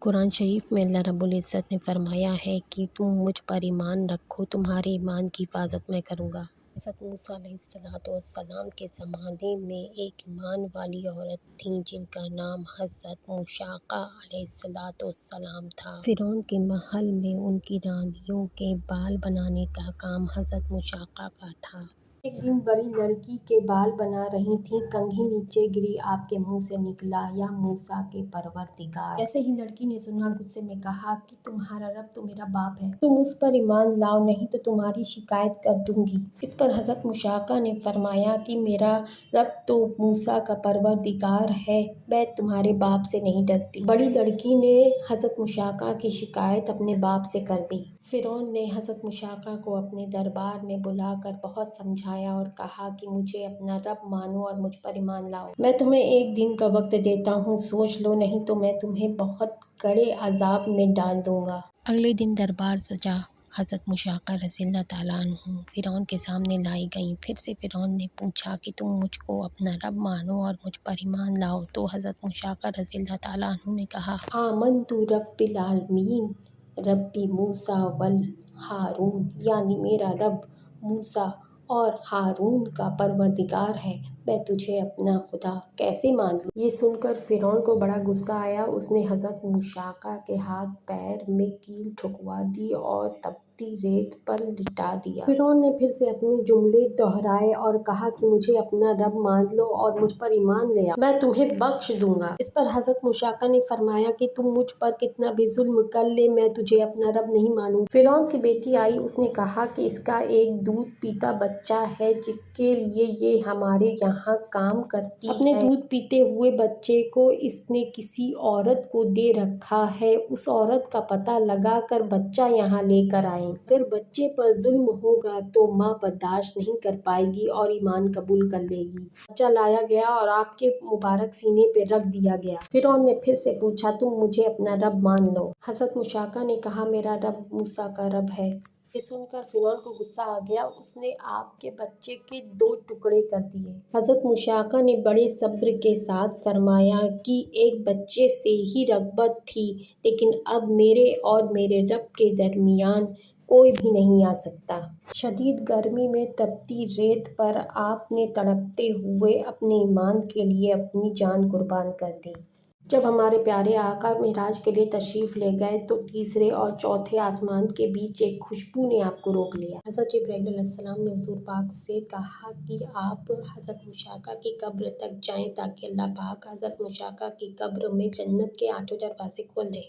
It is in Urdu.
قرآن شریف میں اللہ رب العزت نے فرمایا ہے کہ تم مجھ پر ایمان رکھو، تمہارے ایمان کی حفاظت میں کروں گا۔ حضرت موسیٰ علیہ السلام کے زمانے میں ایک ایمان والی عورت تھیں جن کا نام حضرت مشاقہ علیہ السلام تھا۔ فرعون کے محل میں ان کی رانیوں کے بال بنانے کا کام حضرت مشاقہ کا تھا۔ ایک دن بڑی لڑکی کے بال بنا رہی تھیں، کنگھی نیچے گری، آپ کے منہ سے نکلا، یا موسیٰ کے پروردگار۔ جیسے ہی لڑکی نے سنا، غصے میں کہا کہ تمہارا رب تو میرا باپ ہے، تم اس پر ایمان لاؤ، نہیں تو تمہاری شکایت کر دوں گی۔ اس پر حضرت مشاقہ نے فرمایا کہ میرا رب تو موسیٰ کا پروردگار ہے، میں تمہارے باپ سے نہیں ڈرتی۔ بڑی لڑکی نے حضرت مشاقہ کی شکایت اپنے باپ سے کر دی۔ فرعون نے حضرت مشاقہ کو اپنے دربار میں بلا کر بہت سمجھایا اور کہا کہ مجھے اپنا رب مانو اور مجھ پر ایمان لاؤ۔ میں تمہیں ایک دن کا وقت دیتا ہوں، سوچ لو، نہیں تو میں تمہیں بہت کڑے عذاب میں ڈال دوں گا۔ اگلے دن دربار سجا۔ حضرت مشاقہ رضی اللہ تعالیٰ عنہ فرعون کے سامنے لائی گئیں۔ پھر سے فرعون نے پوچھا کہ تم مجھ کو اپنا رب مانو اور مجھ پر ایمان لاؤ، تو حضرت مشاقہ رضی اللہ تعالیٰ عنہ نے کہا، آمنت رب العالمین رب موسیٰ والہارون، یعنی میرا رب موسیٰ اور ہارون کا پروردگار ہے، میں تجھے اپنا خدا کیسے مان لوں؟ یہ سن کر فرعون کو بڑا غصہ آیا۔ اس نے حضرت مشاقہ کے ہاتھ پیر میں کیل ٹھکوا دی اور تپتی ریت پر لٹا دیا۔ فرعون نے پھر سے اپنے جملے دہرائے اور کہا کہ مجھے اپنا رب مان لو اور مجھ پر ایمان لے آؤ، میں تمہیں بخش دوں گا۔ اس پر حضرت مشاقہ نے فرمایا کہ تم مجھ پر کتنا بھی ظلم کر لے، میں تجھے اپنا رب نہیں مانوں گی۔ فرعون کی بیٹی آئی، اس نے کہا کہ اس کا ایک دودھ پیتا بچہ ہے جس کے لیے یہ ہمارے یہاں کام کرتی ہے۔ اپنے دودھ پیتے ہوئے بچے کو اس نے کسی عورت کو دے رکھا ہے، اس عورت کا پتہ لگا کر بچہ یہاں لے کر آئیں۔ اگر بچے پر ظلم ہوگا تو ماں برداشت نہیں کر پائے گی اور ایمان قبول کر لے گی۔ بچہ لایا گیا اور آپ کے مبارک سینے پہ رکھ دیا گیا۔ فرعون نے پھر سے پوچھا، تم مجھے اپنا رب مان لو؟ حضرت مشاقہ نے کہا، میرا رب موسیٰ کا رب ہے۔ یہ سن کر فرعون کو غصہ آ گیا، اس نے آپ کے بچے کے 2 ٹکڑے کر دیے۔ حضرت مشاقہ نے بڑے صبر کے ساتھ فرمایا کہ ایک بچے سے ہی رغبت تھی، لیکن اب میرے اور میرے رب کے درمیان کوئی بھی نہیں آ سکتا۔ شدید گرمی میں تپتی ریت پر آپ نے تڑپتے ہوئے اپنے ایمان کے لیے اپنی جان قربان کر دی۔ جب ہمارے پیارے آقا معراج کے لیے تشریف لے گئے تو تیسرے اور چوتھے آسمان کے بیچ ایک خوشبو نے آپ کو روک لیا۔ حضرت جبرائیل علیہ السلام نے حضور پاک سے کہا کہ آپ حضرت مشاقہ کی قبر تک جائیں تاکہ اللہ پاک حضرت مشاقہ کی قبر میں جنت کے 8 دروازے کھول دے۔